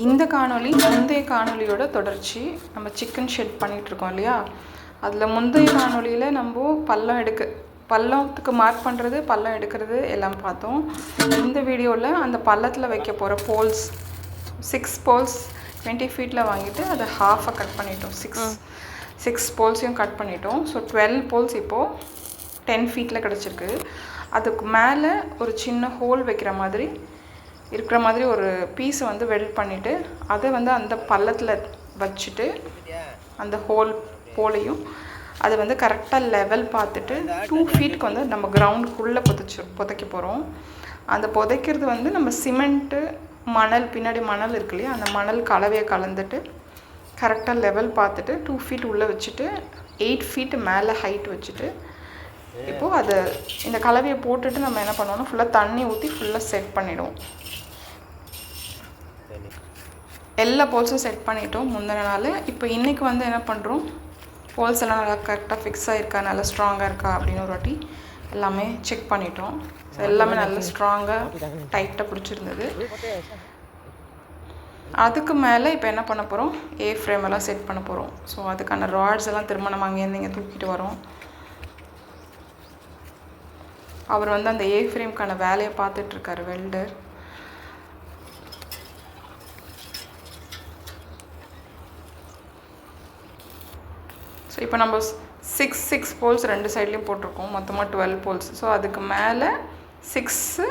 இந்த காணொளி முந்தைய காணொளியோட தொடர்ச்சி. நம்ம சிக்கன் ஷெட் பண்ணிகிட்ருக்கோம் இல்லையா, அதில் முந்தைய காணொளியில் நம்ம பள்ளத்துக்கு மார்க் பண்ணுறது, பள்ளம் எடுக்கிறது எல்லாம் பார்த்தோம். இந்த வீடியோவில் அந்த பள்ளத்தில் வைக்க போகிற போல்ஸ் 6 போல்ஸ் 20 ஃபீட்டில் வாங்கிட்டு அதை ஹாஃபாக கட் பண்ணிட்டோம். சிக்ஸ் போல்ஸையும் கட் பண்ணிட்டோம். ஸோ 12 போல்ஸ் இப்போது 10 ஃபீட்டில் கிடச்சிருக்கு. அதுக்கு மேலே ஒரு சின்ன ஹோல் வைக்கிற மாதிரி இருக்கிற மாதிரி ஒரு பீஸை வந்து வெல்ட் பண்ணிவிட்டு அதை வந்து அந்த பள்ளத்தில் வச்சுட்டு அந்த ஹோல் போலையும் அதை வந்து கரெக்டாக லெவல் பார்த்துட்டு 2 ஃபீட்டுக்கு வந்து நம்ம கிரவுண்டுக்குள்ளே புதைக்க போகிறோம். அந்த புதைக்கிறது வந்து நம்ம சிமெண்ட்டு, மணல், பின்னாடி மணல் இருக்கு இல்லையா, அந்த மணல் கலவையை கலந்துட்டு கரெக்டாக லெவல் பார்த்துட்டு 2 ஃபீட் உள்ளே வச்சுட்டு 8 ஃபீட்டு மேலே ஹைட் வச்சுட்டு இப்போது அதை இந்த கலவையை போட்டுட்டு நம்ம என்ன பண்ணுவோம்னா ஃபுல்லாக தண்ணி ஊற்றி ஃபுல்லாக செட் பண்ணிவிடுவோம். எல்லா போல்ஸும் செட் பண்ணிட்டோம் முந்தின நாள். இப்போ இன்றைக்கி வந்து என்ன பண்ணுறோம், போல்ஸ் எல்லாம் நல்லா கரெக்டாக ஃபிக்ஸ் ஆகிருக்கா, நல்லா ஸ்ட்ராங்காக இருக்கா அப்படின்னு ஒரு வாட்டி எல்லாமே செக் பண்ணிட்டோம். ஸோ எல்லாமே நல்லா ஸ்ட்ராங்காக டைட்டாக பிடிச்சிருந்தது. அதுக்கு மேலே இப்போ என்ன பண்ண போகிறோம், ஃப்ரேம் எல்லாம் செட் பண்ண போகிறோம். ஸோ அதுக்கான ராட்ஸ் எல்லாம் திரும்ப நம்ம அங்கேருந்து இங்கே தூக்கிட்டு வரோம். அவர் வந்து அந்த ஃப்ரேம்க்கான வேலையை பார்த்துட்ருக்காரு வெல்டர். ஸோ இப்போ நம்ம 6 போல்ஸ் 2 சைட்லேயும் போட்டிருக்கோம், மொத்தமாக 12 போல்ஸ். ஸோ அதுக்கு மேலே 6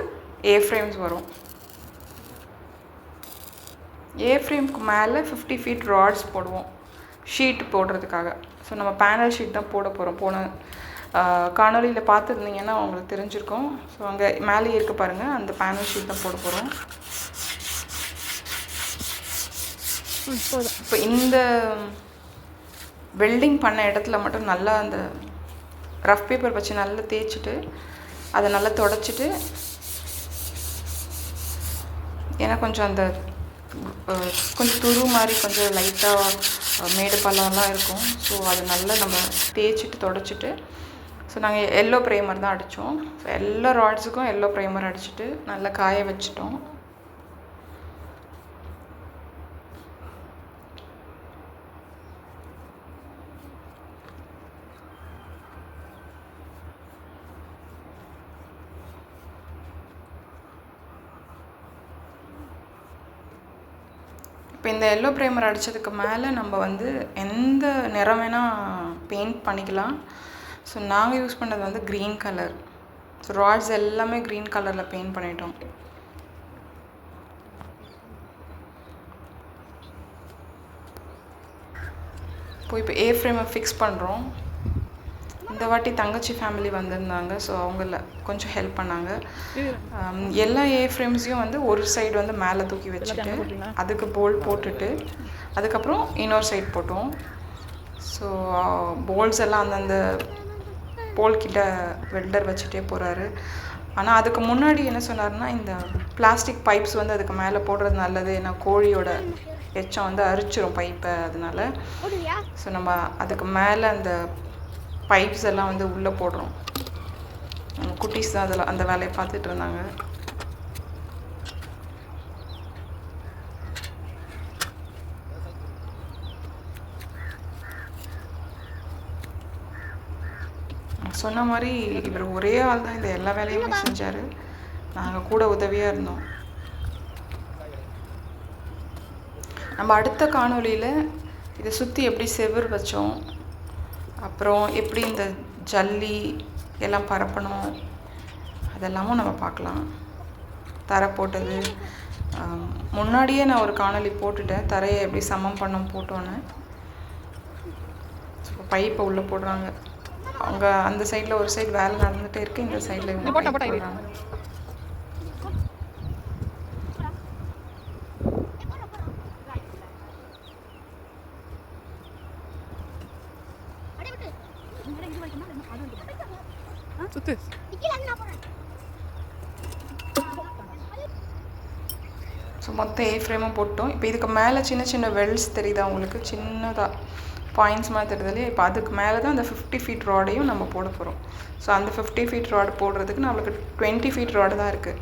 ஃப்ரேம்ஸ் வரும். ஃப்ரேம்க்கு மேலே 50 ஃபீட் ராட்ஸ் போடுவோம் ஷீட் போடுறதுக்காக. ஸோ நம்ம பேனல் ஷீட் தான் போட போகிறோம். போன காணொலியில் பார்த்துருந்தீங்கன்னா உங்களுக்கு தெரிஞ்சிருக்கும். ஸோ அங்கே மேலே இருக்க பாருங்கள், அந்த பேனல் ஷீட் தான் போட போகிறோம். இப்போ இந்த வெல்டிங் பண்ண இடத்துல மட்டும் நல்லா அந்த ரஃப் பேப்பர் வச்சு நல்லா தேய்ச்சிட்டு அதை நல்லா தொடச்சிட்டு, ஏன்னா கொஞ்சம் அந்த கொஞ்சம் துரு மாதிரி கொஞ்சம் லைட்டாக மேடு பள்ளம்லாம் இருக்கும். ஸோ அதை நல்லா நம்ம தேய்ச்சிட்டு தொடச்சிட்டு, ஸோ நாங்கள் எல்லோ ப்ரைமர் தான் அடித்தோம். ஸோ எல்லா ராட்ஸுக்கும் எல்லோ ப்ரைமர் அடிச்சுட்டு நல்லா காய வச்சிட்டோம். இப்போ இந்த எல்லோ ப்ரைமர் அடித்ததுக்கு மேலே நம்ம வந்து எந்த நிறம் வேணால் பெயிண்ட் பண்ணிக்கலாம். ஸோ நாங்கள் யூஸ் பண்ணது வந்து க்ரீன் கலர். ஸோ ராட்ஸ் எல்லாமே க்ரீன் கலரில் பெயிண்ட் பண்ணிட்டோம். இப்போ ஃப்ரேமை ஃபிக்ஸ் பண்ணுறோம். இந்த வாட்டி தங்கச்சி ஃபேமிலி வந்திருந்தாங்க. ஸோ அவங்கள கொஞ்சம் ஹெல்ப் பண்ணாங்க. எல்லா ஃப்ரேம்ஸையும் வந்து ஒரு சைடு வந்து மேலே தூக்கி வச்சுட்டு அதுக்கு போல்ட் போட்டுட்டு அதுக்கப்புறம் இன்னொரு சைடு போட்டோம். ஸோ போல்ட்ஸ் எல்லாம் அந்தந்த போல்கிட்ட வெல்டர் வச்சுட்டே போகிறாரு. ஆனால் அதுக்கு முன்னாடி என்ன சொன்னார்னா, இந்த பிளாஸ்டிக் பைப்ஸ் வந்து அதுக்கு மேலே போடுறது நல்லது, ஏன்னா கோழியோட எச்சம் வந்து அரிச்சிரும் பைப்பை. அதனால ஸோ நம்ம அதுக்கு மேலே அந்த பைப்ஸ் எல்லாம் வந்து உள்ளே போடுறோம். குட்டீஸ் தான் அதில் அந்த வேலையை பார்த்துட்டு இருந்தாங்க. சொன்ன மாதிரி இவர் ஒரே ஆள் தான் இந்த எல்லா வேலையுமே செஞ்சார். நாங்கள் கூட உதவியாக இருந்தோம். நம்ம அடுத்த காணொலியில் இதை சுற்றி எப்படி செவுர் வச்சோம், அப்புறம் எப்படி இந்த ஜல்லி எல்லாம் பரப்பணும், அதெல்லாமும் நம்ம பார்க்கலாம். தரை போட்டது முன்னாடியே நான் ஒரு காணொலி போட்டுட்டேன், தரையை எப்படி சமம் பண்ண போட்டோன்னு. ஸோ பைப்பை உள்ளே போடுறாங்க. அவங்க அந்த சைடில் ஒரு சைடு வேலை நடந்துகிட்டே இருக்குது, இந்த சைடில் இவங்க போடுறாங்க. ஸோ மொத்தம் ஃப்ரேமும் போட்டோம். இப்போ இதுக்கு மேலே சின்ன சின்ன வெல்ஸ் தெரியுதா உங்களுக்கு, சின்னதாக பாயிண்ட்ஸ் மாதிரி தெரியுது இல்லையா. இப்போ அதுக்கு மேலே தான் அந்த 50 ஃபீட் ராடையும் நம்ம போட போகிறோம். ஸோ அந்த 50 ஃபீட் ராடு போடுறதுக்கு நம்மளுக்கு 20 ஃபீட் ராடு தான் இருக்குது.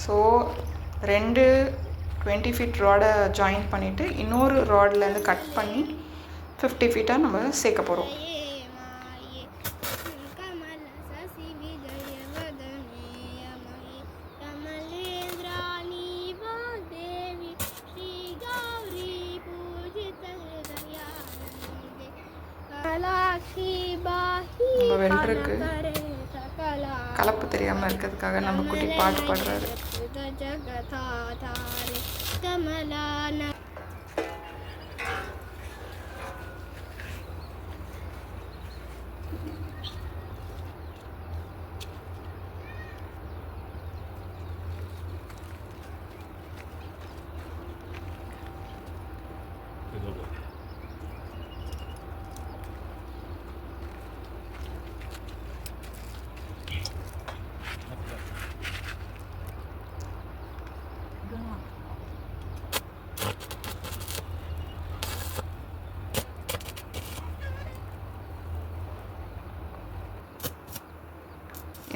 ஸோ 2 20 ஃபீட் ராடை ஜாயின் பண்ணிவிட்டு இன்னொரு ராட்லேருந்து கட் பண்ணி 50 ஃபீட்டாக நம்ம சேர்க்க போகிறோம். நம்ம வெள்ளருக்கு கலப்பு தெரியாமல் இருக்கிறதுக்காக நம்ம குட்டி பாட்டு பாடுறாரு.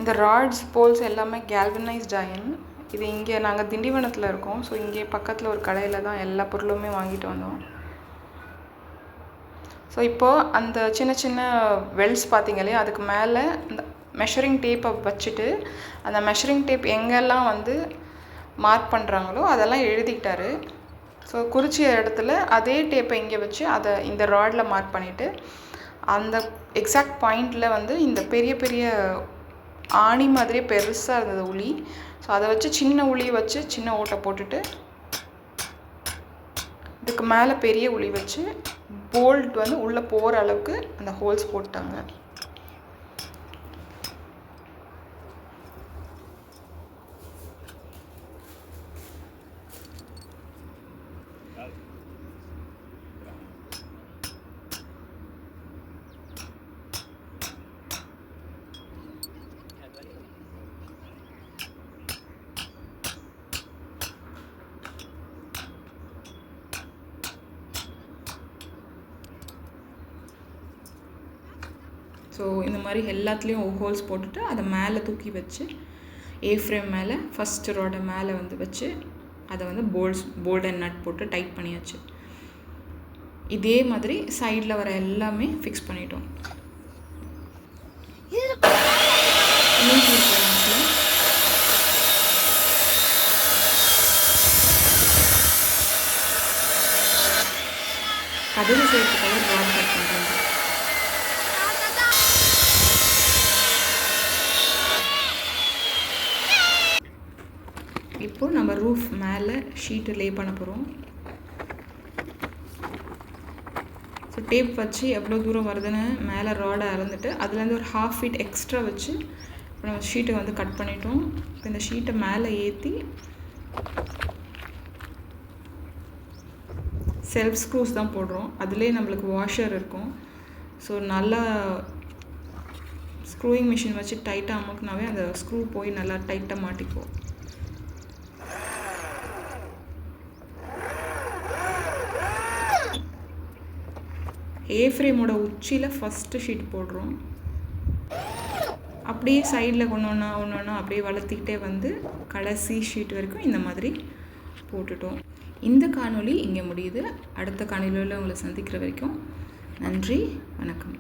இந்த ராட்ஸ் போல்ஸ் எல்லாமே கேல்வனைஸ்ட் அயர்ன். இது இங்கே நாங்கள் திண்டிவனத்தில் இருக்கோம். ஸோ இங்கே பக்கத்தில் ஒரு கடையில் தான் எல்லா பொருளுமே வாங்கிட்டு வந்தோம். ஸோ இப்போது அந்த சின்ன சின்ன வெல்ஸ் பார்த்தீங்க இல்லையா, அதுக்கு மேலே அந்த மெஷரிங் டேப்பை வச்சுட்டு அந்த மெஷரிங் டேப் எங்கெல்லாம் வந்து மார்க் பண்ணுறாங்களோ அதெல்லாம் எழுதிக்கிட்டாரு. ஸோ குறிச்ச இடத்துல அதே டேப்பை இங்கே வச்சு அதை இந்த ராடில் மார்க் பண்ணிவிட்டு அந்த எக்ஸாக்ட் பாயிண்டில் வந்து இந்த பெரிய பெரிய ஆணி மாதிரியே பெருசாக இருந்தது உளி. ஸோ அதை வச்சு சின்ன உளியை வச்சு சின்ன ஓட்டை போட்டுட்டு இதுக்கு மேலே பெரிய உளி வச்சு போல்ட் வந்து உள்ளே போகிற அளவுக்கு அந்த ஹோல்ஸ் போட்டாங்க. ஸோ இந்த மாதிரி எல்லாத்துலேயும் ஹோல்ஸ் போட்டுட்டு அதை மேலே தூக்கி வச்சு ஏ ஃப்ரேம் மேலே ஃபஸ்ட்டு ராடை மேலே வந்து வச்சு அதை வந்து போல்ட் அண்ட் நட் போட்டு டைட் பண்ணியாச்சு. இதே மாதிரி சைடில் வர எல்லாமே ஃபிக்ஸ் பண்ணிட்டோம். கதவு செய்யறதுக்காக ராட் கட் பண்ணுறோம். இப்போது நம்ம ரூஃப் மேலே ஷீட்டு லே பண்ண போகிறோம். ஸோ டேப் வச்சு எவ்வளோ தூரம் வருதுன்னு மேலே ராடை அளந்துட்டு அதுலேருந்து ஒரு 1/2 ஃபீட் எக்ஸ்ட்ரா வச்சு இப்போ நம்ம ஷீட்டை வந்து கட் பண்ணிட்டோம். இப்போ இந்த ஷீட்டை மேலே ஏற்றி செல்ஃப் ஸ்க்ரூஸ் தான் போடுறோம். அதுலேயே நம்மளுக்கு வாஷர் இருக்கும். ஸோ நல்லா ஸ்க்ரூயிங் மிஷின் வச்சு டைட்டாக அமுக்குனாவே அந்த ஸ்க்ரூ போய் நல்லா டைட்டாக மாட்டிக்குவோம். ஏ ஃப்ரேமோட உச்சியில் ஃபஸ்ட்டு ஷீட் போடுறோம். அப்படியே சைடில் ஒன்று ஒன்றா அப்படியே வளர்த்திக்கிட்டே வந்து கடைசி ஷீட் வரைக்கும் இந்த மாதிரி போட்டுட்டோம். இந்த காணொளி இங்கே முடியுது. அடுத்த காணொளியில் உங்களை சந்திக்கிற வரைக்கும் நன்றி, வணக்கம்.